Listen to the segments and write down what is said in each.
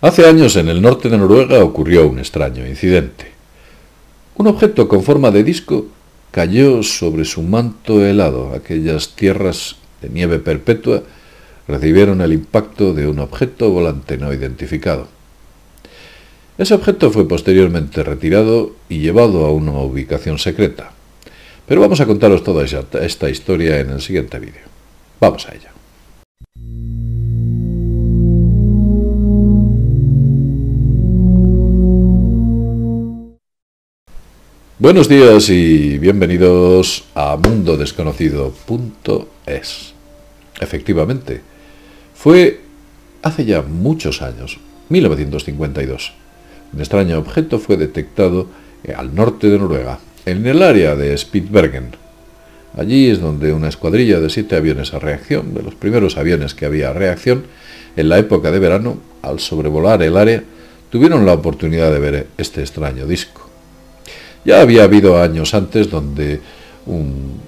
Hace años en el norte de Noruega ocurrió un extraño incidente. Un objeto con forma de disco cayó sobre su manto helado. Aquellas tierras de nieve perpetua recibieron el impacto de un objeto volante no identificado. Ese objeto fue posteriormente retirado y llevado a una ubicación secreta. Pero vamos a contaros toda esta historia en el siguiente vídeo. Vamos a ello. Buenos días y bienvenidos a mundodesconocido.es. Efectivamente, fue hace ya muchos años, 1952. Un extraño objeto fue detectado al norte de Noruega, en el área de Spitsbergen. Allí es donde una escuadrilla de 7 aviones a reacción, de los primeros aviones que había a reacción, en la época de verano, al sobrevolar el área, tuvieron la oportunidad de ver este extraño disco. Ya había habido años antes donde un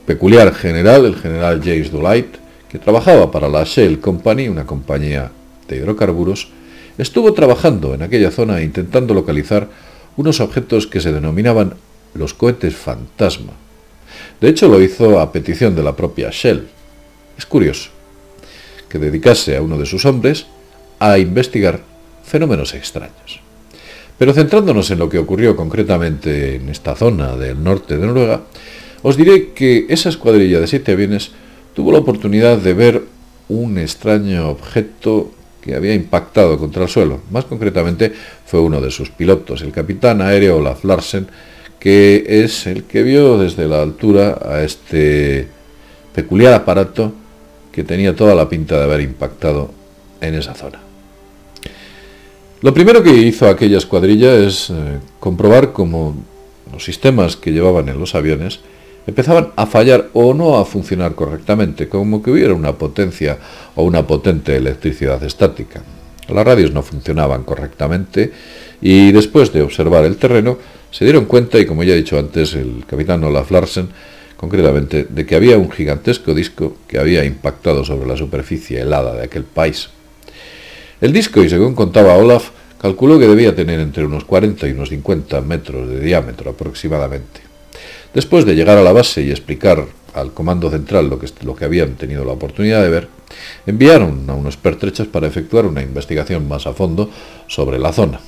peculiar general, el general James Dolight, que trabajaba para la Shell Company, una compañía de hidrocarburos, estuvo trabajando en aquella zona intentando localizar unos objetos que se denominaban los cohetes fantasma. De hecho, lo hizo a petición de la propia Shell. Es curioso que dedicase a uno de sus hombres a investigar fenómenos extraños. Pero centrándonos en lo que ocurrió concretamente en esta zona del norte de Noruega, os diré que esa escuadrilla de 7 aviones tuvo la oportunidad de ver un extraño objeto que había impactado contra el suelo. Más concretamente fue uno de sus pilotos, el capitán aéreo Olaf Larsen, que es el que vio desde la altura a este peculiar aparato que tenía toda la pinta de haber impactado en esa zona. Lo primero que hizo aquella escuadrilla es comprobar cómo los sistemas que llevaban en los aviones empezaban a fallar o no a funcionar correctamente, como que hubiera una potencia o una potente electricidad estática. Las radios no funcionaban correctamente y después de observar el terreno se dieron cuenta, y como ya he dicho antes, el capitán Olaf Larsen, concretamente, de que había un gigantesco disco que había impactado sobre la superficie helada de aquel país. El disco, y según contaba Olaf, calculó que debía tener entre unos 40 y unos 50 metros de diámetro aproximadamente. Después de llegar a la base y explicar al comando central lo que habían tenido la oportunidad de ver, enviaron a unos pertrechos para efectuar una investigación más a fondo sobre la zona.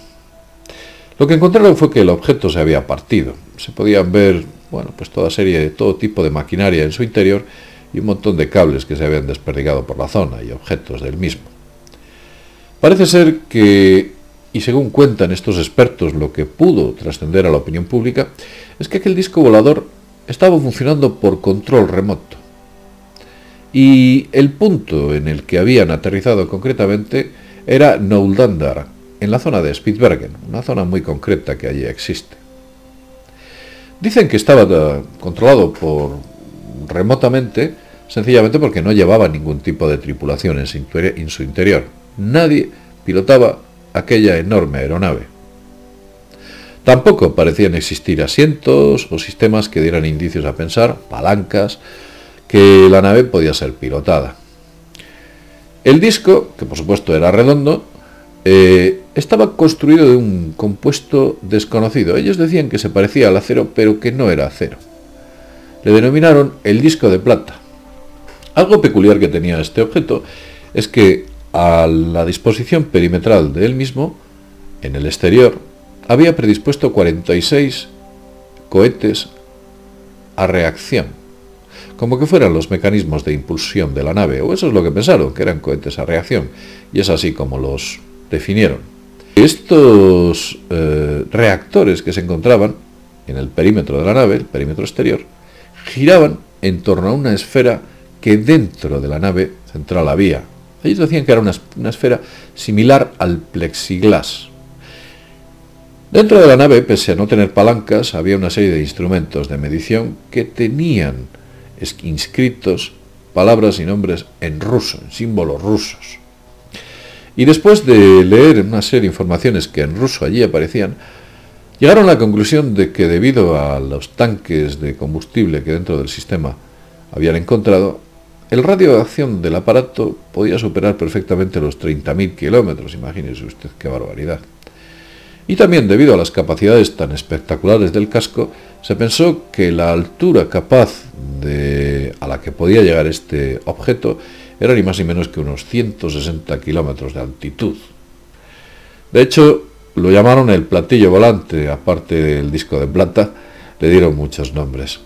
Lo que encontraron fue que el objeto se había partido. Se podían ver, todo tipo de maquinaria en su interior y un montón de cables que se habían desperdigado por la zona y objetos del mismo. Parece ser que, y según cuentan estos expertos, lo que pudo trascender a la opinión pública es que aquel disco volador estaba funcionando por control remoto. Y el punto en el que habían aterrizado concretamente era Noldandar, en la zona de Spitsbergen, una zona muy concreta que allí existe. Dicen que estaba controlado remotamente, sencillamente porque no llevaba ningún tipo de tripulación en su interior. Nadie pilotaba aquella enorme aeronave. Tampoco parecían existir asientos o sistemas que dieran indicios a pensar, palancas, que la nave podía ser pilotada. El disco, que por supuesto era redondo, estaba construido de un compuesto desconocido. Ellos decían que se parecía al acero, pero que no era acero. Le denominaron el disco de plata. Algo peculiar que tenía este objeto es que a la disposición perimetral de él mismo, en el exterior, había predispuesto 46 cohetes a reacción, como que fueran los mecanismos de impulsión de la nave, o eso es lo que pensaron, que eran cohetes a reacción, y es así como los definieron. Estos reactores que se encontraban en el perímetro de la nave, el perímetro exterior, giraban en torno a una esfera que dentro de la nave central había. Ellos decían que era una esfera similar al plexiglas. Dentro de la nave, pese a no tener palancas, había una serie de instrumentos de medición que tenían inscritos palabras y nombres en ruso, en símbolos rusos. Y después de leer una serie de informaciones que en ruso allí aparecían, llegaron a la conclusión de que debido a los tanques de combustible que dentro del sistema habían encontrado, el radio de acción del aparato podía superar perfectamente los 30.000 kilómetros, imagínese usted qué barbaridad. Y también, debido a las capacidades tan espectaculares del casco, se pensó que la altura capaz a la que podía llegar este objeto era ni más ni menos que unos 160 kilómetros de altitud. De hecho, lo llamaron el platillo volante, aparte del disco de plata, le dieron muchos nombres.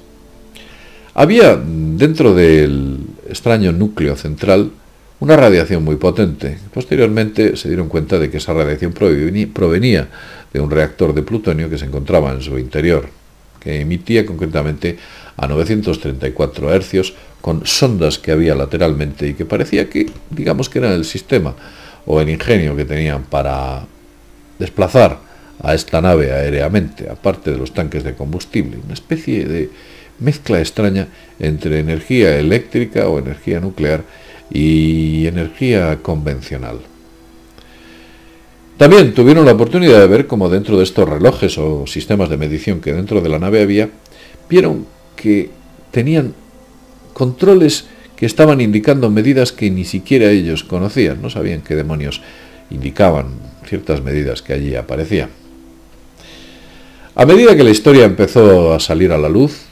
Había dentro del extraño núcleo central una radiación muy potente. Posteriormente se dieron cuenta de que esa radiación provenía de un reactor de plutonio que se encontraba en su interior, que emitía concretamente a 934 hercios con sondas que había lateralmente y que parecía que, digamos que era el sistema o el ingenio que tenían para desplazar a esta nave aéreamente, aparte de los tanques de combustible, una especie de mezcla extraña entre energía eléctrica o energía nuclear y energía convencional. También tuvieron la oportunidad de ver cómo dentro de estos relojes o sistemas de medición que dentro de la nave había, vieron que tenían controles que estaban indicando medidas que ni siquiera ellos conocían, no sabían qué demonios indicaban ciertas medidas que allí aparecían. A medida que la historia empezó a salir a la luz,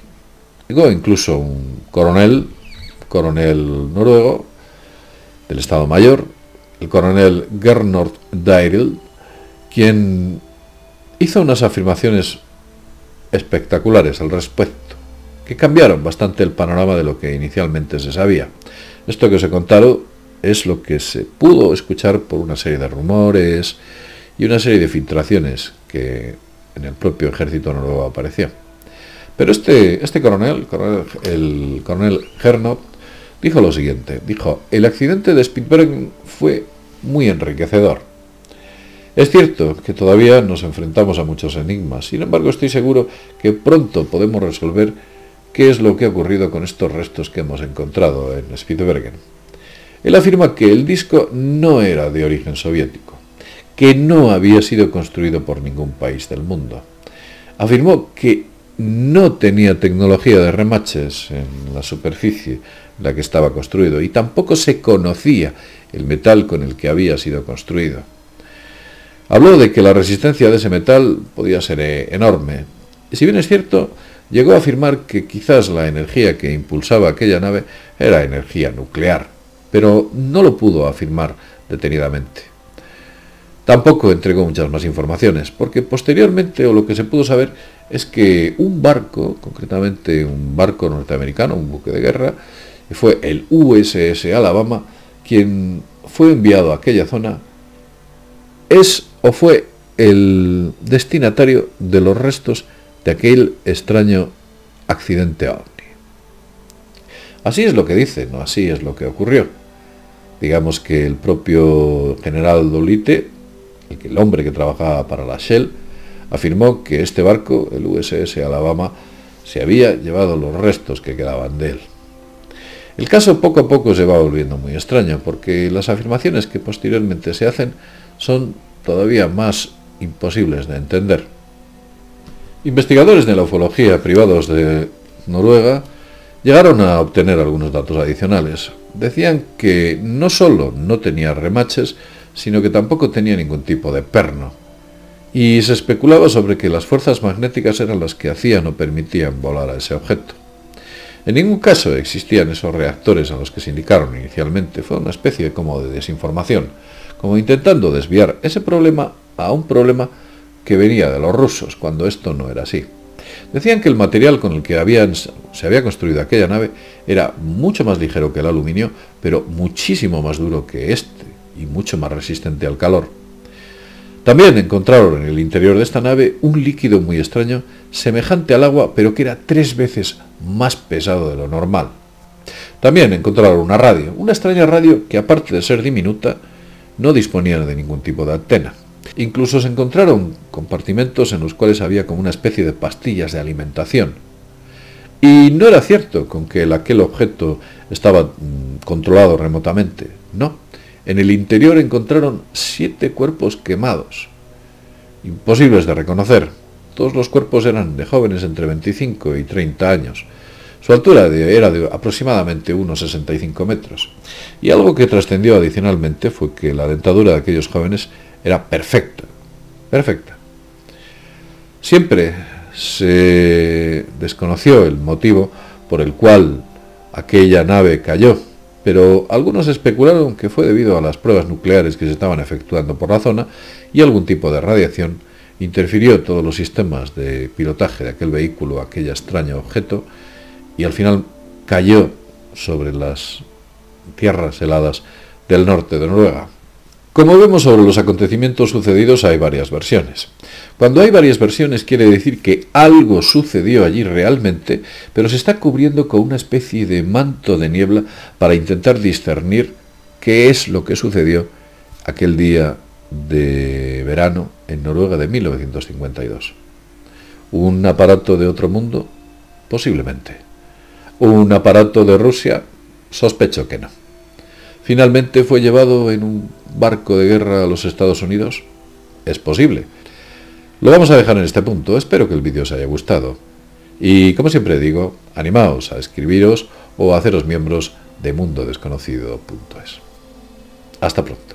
llegó incluso un coronel noruego del Estado Mayor, el coronel Gernot Dyrel, quien hizo unas afirmaciones espectaculares al respecto, que cambiaron bastante el panorama de lo que inicialmente se sabía. Esto que os he contado es lo que se pudo escuchar por una serie de rumores y una serie de filtraciones que en el propio ejército noruego apareció. Pero este coronel, el coronel Gernot, dijo lo siguiente, dijo: el accidente de Spitsbergen fue muy enriquecedor. Es cierto que todavía nos enfrentamos a muchos enigmas, sin embargo estoy seguro que pronto podemos resolver qué es lo que ha ocurrido con estos restos que hemos encontrado en Spitsbergen. Él afirma que el disco no era de origen soviético, que no había sido construido por ningún país del mundo. Afirmó que no tenía tecnología de remaches en la superficie en la que estaba construido y tampoco se conocía el metal con el que había sido construido. Habló de que la resistencia de ese metal podía ser enorme, y si bien es cierto, llegó a afirmar que quizás la energía que impulsaba aquella nave era energía nuclear, pero no lo pudo afirmar detenidamente. Tampoco entregó muchas más informaciones, porque posteriormente, o lo que se pudo saber, es que un barco, concretamente un barco norteamericano, un buque de guerra, fue el USS Alabama, quien fue enviado a aquella zona, es o fue el destinatario de los restos de aquel extraño accidente ovni. Así es lo que dicen, no así es lo que ocurrió. Digamos que el propio general Dolite, el hombre que trabajaba para la Shell, afirmó que este barco, el USS Alabama, se había llevado los restos que quedaban de él. El caso poco a poco se va volviendo muy extraño, porque las afirmaciones que posteriormente se hacen son todavía más imposibles de entender. Investigadores de la ufología privados de Noruega llegaron a obtener algunos datos adicionales. Decían que no solo no tenía remaches, sino que tampoco tenía ningún tipo de perno. Y se especulaba sobre que las fuerzas magnéticas eran las que hacían o permitían volar a ese objeto. En ningún caso existían esos reactores a los que se indicaron inicialmente. Fue una especie como de desinformación, como intentando desviar ese problema a un problema que venía de los rusos, cuando esto no era así. Decían que el material con el que se había construido aquella nave era mucho más ligero que el aluminio, pero muchísimo más duro que este y mucho más resistente al calor. También encontraron en el interior de esta nave un líquido muy extraño, semejante al agua, pero que era 3 veces más pesado de lo normal. También encontraron una radio, una extraña radio que, aparte de ser diminuta, no disponía de ningún tipo de antena. Incluso se encontraron compartimentos en los cuales había como una especie de pastillas de alimentación. Y no era cierto con que aquel objeto estaba controlado remotamente, no. En el interior encontraron 7 cuerpos quemados, imposibles de reconocer. Todos los cuerpos eran de jóvenes entre 25 y 30 años. Su altura era de aproximadamente unos 65 metros. Y algo que trascendió adicionalmente fue que la dentadura de aquellos jóvenes era perfecta. Perfecta. Siempre se desconoció el motivo por el cual aquella nave cayó, pero algunos especularon que fue debido a las pruebas nucleares que se estaban efectuando por la zona y algún tipo de radiación interfirió todos los sistemas de pilotaje de aquel vehículo, aquel extraño objeto, y al final cayó sobre las tierras heladas del norte de Noruega. Como vemos, sobre los acontecimientos sucedidos hay varias versiones. Cuando hay varias versiones quiere decir que algo sucedió allí realmente, pero se está cubriendo con una especie de manto de niebla para intentar discernir qué es lo que sucedió aquel día de verano en Noruega de 1952. ¿Un aparato de otro mundo? Posiblemente. ¿Un aparato de Rusia? Sospecho que no. ¿Finalmente fue llevado en un barco de guerra a los Estados Unidos? Es posible. Lo vamos a dejar en este punto. Espero que el vídeo os haya gustado. Y como siempre digo, animaos a escribiros o a haceros miembros de mundodesconocido.es. Hasta pronto.